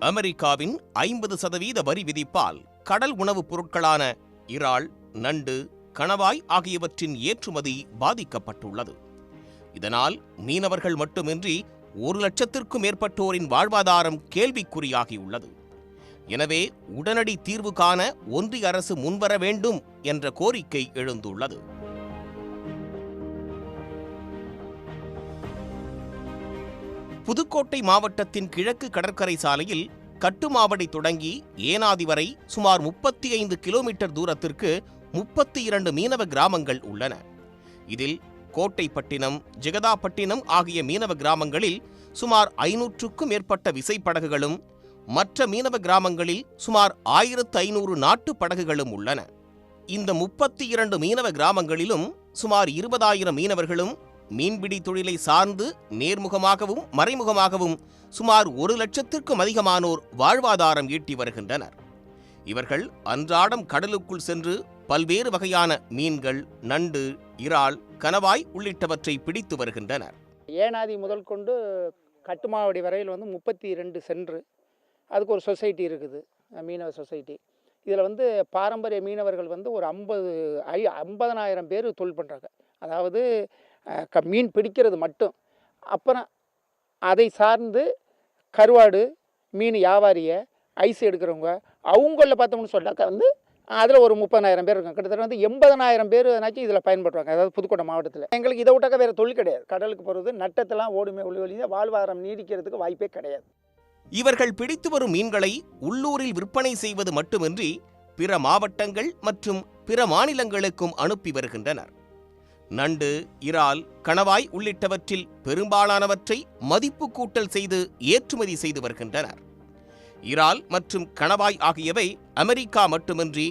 அமெரிக்காவின் 50% வரி விதிப்பால் கடல் உணவுப் பொருட்களான இறால், நண்டு, கணவாய் ஆகியவற்றின் ஏற்றுமதி பாதிக்கப்பட்டுள்ளது. இதனால் மீனவர்கள் மட்டுமின்றி 1,00,000க்கும் மேற்பட்டோரின் வாழ்வாதாரம் கேள்விக்குறியாகியுள்ளது. எனவே உடனடி தீர்வு காண ஒன்றிய அரசு முன்வர வேண்டும் என்ற கோரிக்கை எழுந்துள்ளது. புதுக்கோட்டை மாவட்டத்தின் கிழக்கு கடற்கரை சாலையில் கட்டுமாவடி தொடங்கி ஏனாதி வரை சுமார் 35 கிலோமீட்டர் தூரத்திற்கு 32 மீனவ கிராமங்கள் உள்ளன. இதில் கோட்டைப்பட்டினம், ஜெகதாப்பட்டினம் ஆகிய மீனவ கிராமங்களில் சுமார் 500க்கும் மேற்பட்ட விசைப்படகுகளும், மற்ற மீனவ கிராமங்களில் சுமார் 1500 நாட்டு படகுகளும் உள்ளன. இந்த 32 மீனவ கிராமங்களிலும் சுமார் 20,000 மீனவர்களும் மீன்பிடி தொழிலை சார்ந்து நேர்முகமாகவும் மறைமுகமாகவும் சுமார் 1,00,000க்கும் அதிகமானோர் வாழ்வாதாரம் ஈட்டி வருகின்றனர். இவர்கள் அன்றாடம் கடலுக்குள் சென்று பல்வேறு வகையான மீன்கள், நண்டு, இறால், கணவாய் உள்ளிட்டவற்றை பிடித்து வருகின்றனர். ஏனாதி முதல் கொண்டு கட்டுமாவடி வரையில் 32 சென்று அதுக்கு ஒரு சொசைட்டி இருக்குது, மீனவ சொசைட்டி. இதில் பாரம்பரிய மீனவர்கள் ஒரு 50,000 பேர் தொழில் பண்ணுறாங்க. அதாவது மீன் பிடிக்கிறது மட்டும். அப்புறம் அதை சார்ந்து கருவாடு, மீன் வியாபாரியை, ஐஸ் எடுக்கிறவங்க, அவங்களில் பார்த்தோம்னு சொன்னாக்கா அதில் ஒரு 30,000 பேர் இருக்காங்க. கிட்டத்தட்ட 80,000 பேர் என்னாச்சும் இதில் பயன்படுறாங்க. அதாவது புதுக்கோட்டை மாவட்டத்தில் எங்களுக்கு இதை விட்டாக்க வேறு தொழில் கிடையாது. கடலுக்கு போகிறது, நட்டத்தெல்லாம் ஓடுமே ஒளி வாழ்வாதாரம் நீடிக்கிறதுக்கு வாய்ப்பே கிடையாது. இவர்கள் பிடித்து வரும் மீன்களை உள்ளூரில் விற்பனை செய்வது மட்டுமின்றி பிற மாவட்டங்கள் மற்றும் பிற மாநிலங்களுக்கும் அனுப்பி வருகின்றனர். நண்டு, இறால், கணவாய் உள்ளிட்டவற்றில் பெரும்பாலானவற்றை மதிப்பு கூட்டல் செய்து ஏற்றுமதி செய்து வருகின்றனர். இறால் மற்றும் கணவாய் ஆகியவை அமெரிக்கா மட்டுமின்றி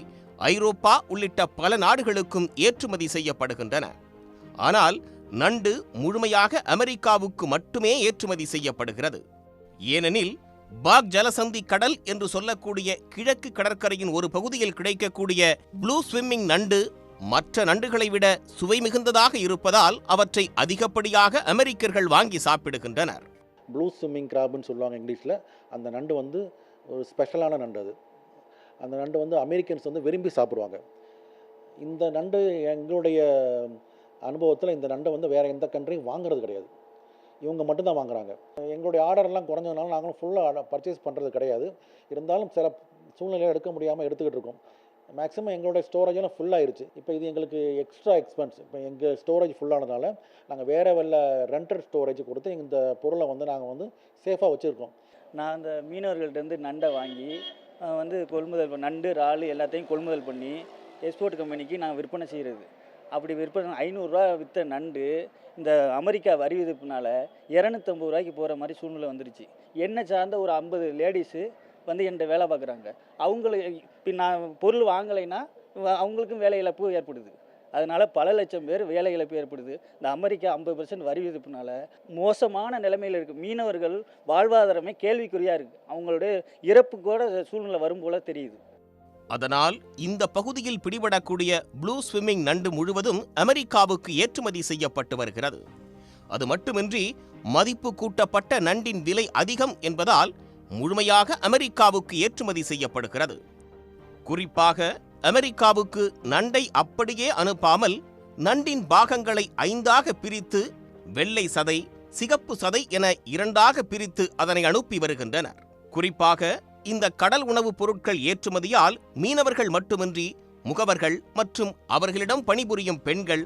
ஐரோப்பா உள்ளிட்ட பல நாடுகளுக்கும் ஏற்றுமதி செய்யப்படுகின்றன. ஆனால் நண்டு முழுமையாக அமெரிக்காவுக்கு மட்டுமே ஏற்றுமதி செய்யப்படுகிறது. ஏனெனில் பாக் ஜலசந்தி கடல் என்று சொல்லக்கூடிய கிழக்கு கடற்கரையின் ஒரு பகுதியில் கிடைக்கக்கூடிய ப்ளூ ஸ்விம்மிங் நண்டு மற்ற நண்டுகளை விட சுவை மிகுந்ததாக இருப்பதால் அவற்றை அதிகப்படியாக அமெரிக்கர்கள் வாங்கி சாப்பிடுகின்றனர். ப்ளூ ஸ்விம்மிங் கிராப்னு சொல்லுவாங்க இங்கிலீஷில். அந்த நண்டு ஒரு ஸ்பெஷலான நண்டு. அது அந்த நண்டு அமெரிக்கன்ஸ் விரும்பி சாப்பிடுவாங்க. இந்த நண்டு எங்களுடைய அனுபவத்தில் இந்த நண்டை வேறு எந்த கண்ட்ரியும் வாங்குறது கிடையாது. இவங்க மட்டும்தான் வாங்குறாங்க. எங்களுடைய ஆர்டர்லாம் குறைஞ்சதுனால நாங்களும் ஃபுல்லாக பர்ச்சேஸ் பண்ணுறது கிடையாது. இருந்தாலும் சில சூழ்நிலையில் எடுக்க முடியாமல் எடுத்துக்கிட்டு இருக்கோம். மேக்ஸிமம் எங்களுடைய ஸ்டோரேஜெல்லாம் ஃபுல்லாகிடுச்சு. இப்போ இது எங்களுக்கு எக்ஸ்ட்ரா எக்ஸ்பென்ஸ். இப்போ எங்கள் ஸ்டோரேஜ் ஃபுல்லானதால் நாங்கள் வேறு ரெண்டட் ஸ்டோரேஜ் கொடுத்து இந்த பொருளை நாங்கள் சேஃபாக வச்சுருக்கோம். நான் அந்த மீனவர்கள்ட்டேருந்து நண்டை வாங்கி கொள்முதல் நண்டு, இறால் எல்லாத்தையும் கொள்முதல் பண்ணி எக்ஸ்போர்ட் கம்பெனிக்கு நான் விற்பனை செய்கிறது. அப்படி விற்பனை 500 ரூபா விற்ற நண்டு இந்த அமெரிக்கா வரி விதிப்புனால 250 ரூபாய்க்கு போகிற மாதிரி சூழ்நிலை வந்துருச்சு. என்னை சார்ந்த ஒரு 50 லேடிஸு என்கிட்ட வேலை பார்க்குறாங்க. அவங்களுக்கு இப்போ நான் பொருள் வாங்கலைன்னா அவங்களுக்கும் வேலை இழப்பு ஏற்படுது. அதனால் பல லட்சம் பேர் வேலை இழப்பு ஏற்படுது. இந்த அமெரிக்கா 50% வரி விதிப்புனால மோசமான நிலைமையில் இருக்குது. மீனவர்கள் வாழ்வாதாரமே கேள்விக்குறியாக இருக்குது. அவங்களுடைய இறப்பு கூட சூழ்நிலை வரும் போல தெரியுது. அதனால் இந்த பகுதியில் பிடிபடக்கூடிய ப்ளூ ஸ்விம்மிங் நண்டு முழுவதும் அமெரிக்காவுக்கு ஏற்றுமதி செய்யப்பட்டு வருகிறது. அது மட்டுமின்றி மதிப்பு கூட்டப்பட்ட நண்டின் விலை அதிகம் என்பதால் முழுமையாக அமெரிக்காவுக்கு ஏற்றுமதி செய்யப்படுகிறது. குறிப்பாக அமெரிக்காவுக்கு நண்டை அப்படியே அனுப்பாமல் நண்டின் பாகங்களை 5ஆக பிரித்து வெள்ளை சதை, சிகப்பு சதை என 2ஆக பிரித்து அதனை அனுப்பி வருகின்றனர். குறிப்பாக இந்த கடல் உணவுப் பொருட்கள் ஏற்றுமதியால் மீனவர்கள் மட்டுமின்றி முகவர்கள் மற்றும் அவர்களிடம் பணிபுரியும் பெண்கள்,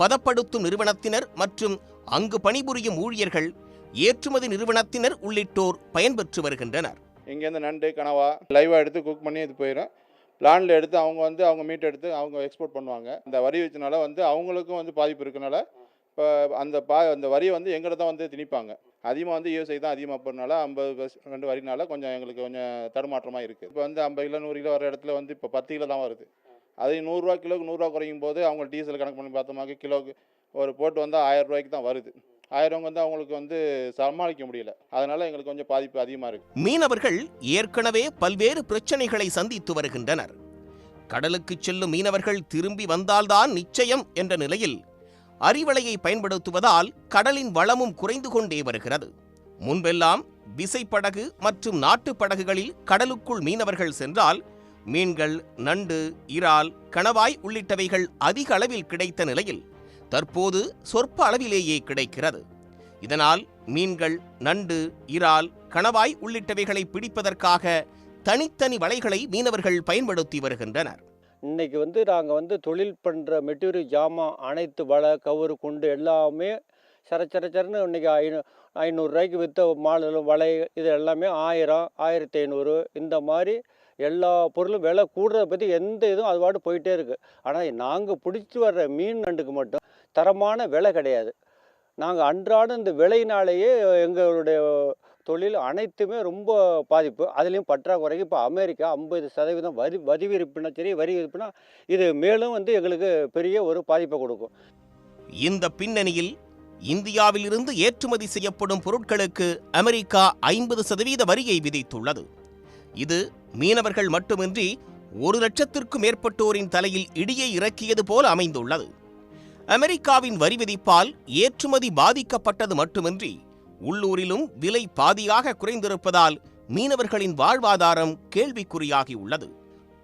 பதப்படுத்தும் நிறுவனத்தினர் மற்றும் அங்கு பணிபுரியும் ஊழியர்கள், ஏற்றுமதி நிறுவனத்தினர் உள்ளிட்டோர் பயன்பெற்று வருகின்றனர். இங்கேருந்து நண்டு, கனவா லைவாக எடுத்து குக் பண்ணி இது போயிடும். பிளான்ல எடுத்து அவங்க மீட் எடுத்து அவங்க எக்ஸ்போர்ட் பண்ணுவாங்க. இந்த வரி வச்சனால அவங்களுக்கும் பாதிப்பு இருக்கனால இப்போ அந்த வரியை எங்கிட்ட தான் திணிப்பாங்க. அதிகமாக யூஎஸ்ஐ தான் அதிகமாக போகிறனால 50% வரினால எங்களுக்கு கொஞ்சம் தடுமாற்றமாக இருக்குது. இப்போ 50 கிலோ 100 கிலோ வர இடத்துல இப்போ 10 கிலோ தான் வருது. அது 100 ரூபா கிலோக்கு 100 ரூபா குறையும் போது அவங்க டீசல் கணக்கு பண்ணி பார்த்தோமாக்க கிலோக்கு ஒரு போட்டு 1000 ரூபாய்க்கு தான் வருது. 1000 அவங்களுக்கு சமாளிக்க முடியல. அதனால எங்களுக்கு கொஞ்சம் பாதிப்பு அதிகமாக இருக்கு. மீனவர்கள் ஏற்கனவே பல்வேறு பிரச்சனைகளை சந்தித்து வருகின்றனர். கடலுக்கு செல்லும் மீனவர்கள் திரும்பி வந்தால்தான் நிச்சயம் என்ற நிலையில் அறிவலையை பயன்படுத்துவதால் கடலின் வளமும் குறைந்து கொண்டே வருகிறது. முன்பெல்லாம் விசைப்படகு மற்றும் நாட்டுப் படகுகளில் கடலுக்குள் மீனவர்கள் சென்றால் மீன்கள், நண்டு, இறால், கணவாய் உள்ளிட்டவைகள் அதிக அளவில் கிடைத்த நிலையில் தற்போது சொற்ப அளவிலேயே கிடைக்கிறது. இதனால் மீன்கள், நண்டு, இறால், கணவாய் உள்ளிட்டவைகளை பிடிப்பதற்காக தனித்தனி வலைகளை மீனவர்கள் பயன்படுத்தி வருகின்றனர். இன்றைக்கி நாங்கள் தொழில் பண்ணுற மெட்டீரியல் ஜாமான் அனைத்து வலை, கவுரு, குண்டு எல்லாமே சரச்சரன்னு இன்றைக்கி 500 ரூபாய்க்கு விற்ற மாடலும் வலை இது எல்லாமே 1000, 1500 இந்த மாதிரி எல்லா பொருளும் விலை கூடுறத பற்றி எந்த இதுவும் அது பாட்டு போயிட்டே இருக்குது. ஆனால் நாங்கள் பிடிச்சி வர்ற மீன் நண்டுக்கு மட்டும் தரமான விலை கிடையாது. நாங்கள் அன்றாடம் இந்த விலையினாலேயே எங்களுடைய தொழில் அனைத்துமே ரொம்ப பாதிப்பு. அதுலேயும் பற்றாக்குறைக்கு இப்போ அமெரிக்கா 50% வரி விதிப்புனா சரி, வரி விதிப்புனா இது மேலும் எங்களுக்கு பெரிய ஒரு பாதிப்பை கொடுக்கும். இந்த பின்னணியில் இந்தியாவிலிருந்து ஏற்றுமதி செய்யப்படும் பொருட்களுக்கு அமெரிக்கா 50% வரியை விதித்துள்ளது. இது மீனவர்கள் மட்டுமின்றி 1 லட்சத்திற்கும் மேற்பட்டோரின் தலையில் இடியை இறக்கியது போல அமைந்துள்ளது. அமெரிக்காவின் வரி விதிப்பால் ஏற்றுமதி பாதிக்கப்பட்டது மட்டுமின்றி உள்ளூரிலும் விலை பாதியாக குறைந்திருப்பதால் மீனவர்களின் வாழ்வாதாரம் கேள்விக்குறியாகியுள்ளது.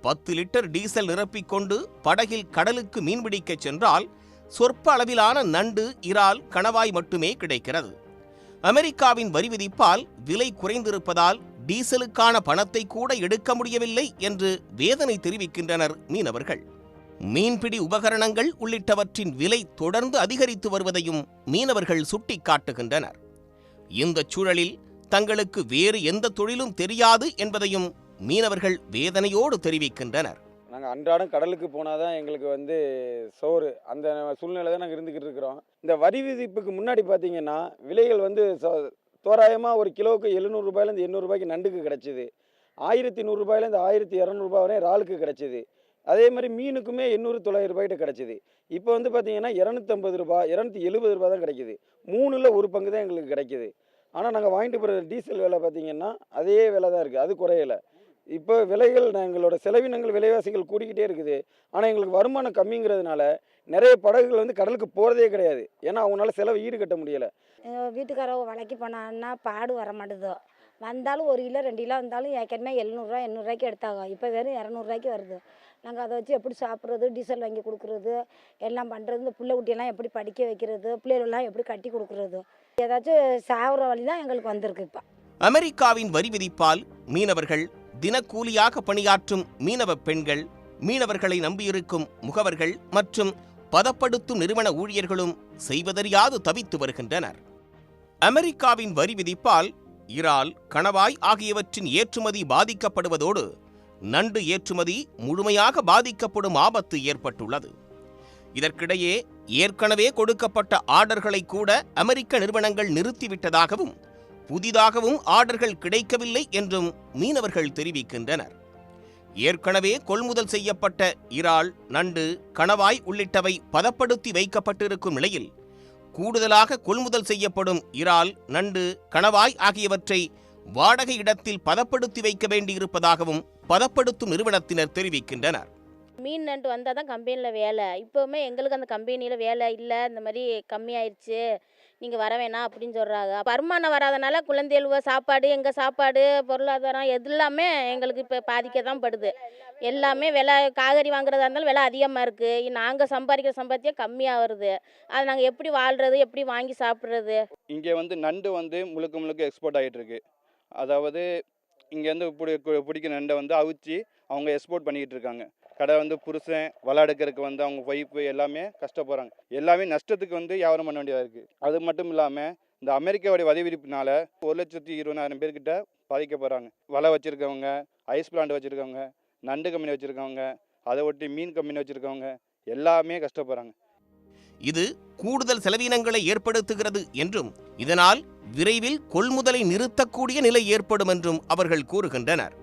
10 லிட்டர் டீசல் நிரப்பிக்கொண்டு படகில் கடலுக்கு மீன்பிடிக்கச் சென்றால் சொற்ப அளவிலான நண்டு, இறால், கணவாய் மட்டுமே கிடைக்கிறது. அமெரிக்காவின் வரி விதிப்பால் விலை குறைந்திருப்பதால் டீசலுக்கான பணத்தை கூட எடுக்க முடியவில்லை என்று வேதனை தெரிவிக்கின்றனர் மீனவர்கள். மீன்பிடி உபகரணங்கள் உள்ளிட்டவற்றின் விலை தொடர்ந்து அதிகரித்து வருவதையும் மீனவர்கள் சுட்டிக்காட்டுகின்றனர். இந்த சூழலில் தங்களுக்கு வேறு எந்த தொழிலும் தெரியாது என்பதையும் மீனவர்கள் வேதனையோடு தெரிவிக்கின்றனர். நாங்கள் அன்றாடம் கடலுக்கு போனால் தான் எங்களுக்கு சோறு, அந்த சூழ்நிலை தான் நாங்கள் இருந்துக்கிட்டு இருக்கிறோம். இந்த வரி விதிப்புக்கு முன்னாடி பார்த்தீங்கன்னா விலைகள் தோராயமாக ஒரு கிலோவுக்கு 700 ரூபாயிலேருந்து 800 ரூபாய்க்கு நண்டுக்கு கிடச்சிது. 1100 ரூபாயிலேருந்து 1200 ரூபாய் வரை இறாலுக்கு கிடச்சிது. அதே மாதிரி மீனுக்குமே 800-900 ரூபாய்கிட்ட கிடச்சிது. இப்போ பார்த்தீங்கன்னா 250 ரூபாய், 270 ரூபாய் தான் கிடைக்கிது. 3ல் 1 பங்கு தான் எங்களுக்கு கிடைக்கிது. ஆனால் நாங்கள் வாங்கிட்டு போகிற டீசல் விலை பார்த்தீங்கன்னா அதே விலை தான் இருக்குது, அது குறையலை. இப்போ விலைகள், எங்களோட செலவினங்கள், விலைவாசிகள் கூடிக்கிட்டே இருக்குது. ஆனால் எங்களுக்கு வருமானம் கம்மிங்கிறதுனால நிறைய படகுகள் கடலுக்கு போகிறதே கிடையாது. ஏன்னா அவங்களால செலவு ஈடுகட்ட முடியலை. வீட்டுக்காரவங்க வலைக்கு போனான்னா பாடு வர மாட்டுதோ, வந்தாலும் 1 கிலோ 2 கிலோ வந்தாலும் ஏற்கனவே 700 800 ரூபாய்க்கு எடுத்தாங்க. இப்போ வெறும் 200 ரூபாய்க்கு வருது. நாங்கள் அதை வச்சு எப்படி சாப்பிட்றது, டீசல் வாங்கி கொடுக்குறது, எல்லாம் பண்ணுறது, இந்த பிள்ளை குட்டியெல்லாம் எப்படி படிக்க வைக்கிறது, பிள்ளைகளெல்லாம் எப்படி கட்டி கொடுக்குறது, ஏதாச்சும் சாகுற வழி தான் எங்களுக்கு வந்திருக்கு. இப்போ அமெரிக்காவின் வரி விதிப்பால் மீனவர்கள், தினக்கூலியாக பணியாற்றும் மீனவ பெண்கள், மீனவர்களை நம்பியிருக்கும் முகவர்கள் மற்றும் பதப்படுத்தும் நிறுவன ஊழியர்களும் செய்வதறியாது தவித்து வருகின்றனர். அமெரிக்காவின் வரி விதிப்பால் இறால், கணவாய் ஆகியவற்றின் ஏற்றுமதி பாதிக்கப்படுவதோடு நண்டு ஏற்றுமதி முழுமையாக பாதிக்கப்படும் ஆபத்து ஏற்பட்டுள்ளது. இதற்கிடையே ஏற்கனவே கொடுக்கப்பட்ட ஆர்டர்களை கூட அமெரிக்க நிறுவனங்கள் நிறுத்திவிட்டதாகவும் புதிதாகவும் ஆர்டர்கள் கிடைக்கவில்லை என்றும் மீனவர்கள் தெரிவிக்கின்றனர். ஏற்கனவே கொள்முதல் செய்யப்பட்ட இறால், நண்டு, கணவாய் உள்ளிட்டவை பதப்படுத்தி வைக்கப்பட்டிருக்கும் நிலையில் கூடுதலாக கொள்முதல் செய்யப்படும் இறால், நண்டு, கணவாய் ஆகியவற்றை வாடகை இடத்தில் பதப்படுத்தி வைக்க வேண்டியிருப்பதாகவும் பதப்படுத்தும் நிறுவனத்தினர் தெரிவிக்கின்றனர். மீன் நண்டு வந்தால் தான் கம்பெனியில் வேலை. இப்போவுமே எங்களுக்கு அந்த கம்பெனியில் வேலை இல்லை, இந்த மாதிரி கம்மியாயிடுச்சு, நீங்கள் வர வேணாம் அப்படின்னு சொல்கிறாங்க. வருமானம் வராதனால குழந்தைகளுவ சாப்பாடு, எங்கள் சாப்பாடு, பொருளாதாரம் எல்லாமே எங்களுக்கு இப்போ பாதிக்க தான் படுது. எல்லாமே விலை, காய்கறி வாங்குறதா இருந்தாலும் விலை அதிகமாக இருக்குது. நாங்கள் சம்பாதிக்கிற சம்பாத்தியம் கம்மியாக வருது. அது நாங்கள் எப்படி வாழ்கிறது, எப்படி வாங்கி சாப்பிட்றது? இங்கே நண்டு முழுக்க எக்ஸ்போர்ட் ஆகிட்டு இருக்கு. அதாவது இங்கேருந்து பிடிக்கிற நண்டை அவிச்சு அவங்க எக்ஸ்போர்ட் பண்ணிக்கிட்டு இருக்காங்க. கடை புருஷன் வலை எடுக்கிறதுக்கு அவங்க ஒய்ஃபு எல்லாமே கஷ்டப்படுறாங்க. எல்லாமே நஷ்டத்துக்கு வியாபாரம் பண்ண வேண்டியதாக இருக்குது. அது மட்டும் இல்லாமல் இந்த அமெரிக்காவுடைய வரி விதிப்புனால 1,20,000 பேர்கிட்ட பாதிக்கப்படுறாங்க. வலை வச்சுருக்கவங்க, ஐஸ் பிளான்ட் வச்சுருக்கவங்க, நண்டு கம்பெனி வச்சுருக்கவங்க, அதை ஒட்டி மீன் கம்பெனி வச்சுருக்கவங்க எல்லாமே கஷ்டப்படுறாங்க. இது கூடுதல் செலவினங்களை ஏற்படுத்துகிறது என்றும் இதனால் விரைவில் கொள்முதலை நிறுத்தக்கூடிய நிலை ஏற்படும் என்றும் அவர்கள் கூறுகின்றனர்.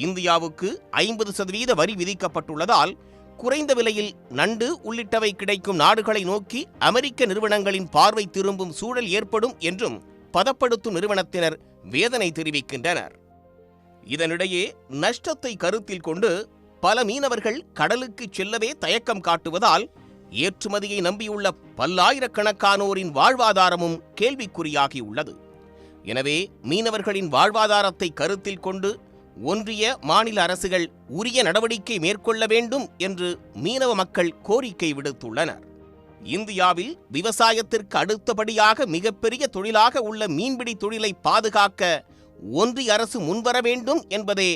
இந்தியாவுக்கு 50% வரி விதிக்கப்பட்டுள்ளதால் குறைந்த விலையில் நண்டு உள்ளிட்டவை கிடைக்கும் நாடுகளை நோக்கி அமெரிக்க நிறுவனங்களின் பார்வை திரும்பும் சூழல் ஏற்படும் என்றும் பதப்படுத்தும் நிறுவனத்தினர் வேதனை தெரிவிக்கின்றனர். இதனிடையே நஷ்டத்தை கருத்தில் கொண்டு பல மீனவர்கள் கடலுக்கு செல்லவே தயக்கம் காட்டுவதால் ஏற்றுமதியை நம்பியுள்ள பல்லாயிரக்கணக்கானோரின் வாழ்வாதாரமும் கேள்விக்குறியாகியுள்ளது. எனவே மீனவர்களின் வாழ்வாதாரத்தை கருத்தில் கொண்டு ஒன்றிய மாநில அரசுகள் உரிய நடவடிக்கை மேற்கொள்ள வேண்டும் என்று மீனவ மக்கள் கோரிக்கை விடுத்துள்ளனர். இந்தியாவில் விவசாயத்திற்கு அடுத்தபடியாக மிகப்பெரிய தொழிலாக உள்ள மீன்பிடி தொழிலை பாதுகாக்க ஒன்றிய அரசு முன்வர வேண்டும் என்பதே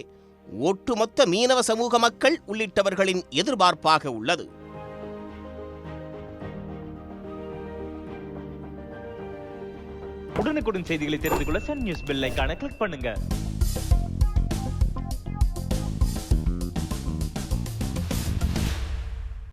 ஒட்டுமொத்த மீனவ சமூக மக்கள் உள்ளிட்டவர்களின் எதிர்பார்ப்பாக உள்ளது. உடனுக்குடன் செய்திகளை தெரிந்து கொள்ள சன் நியூஸ் பெல் ஐகானை கிளிக் பண்ணுங்க.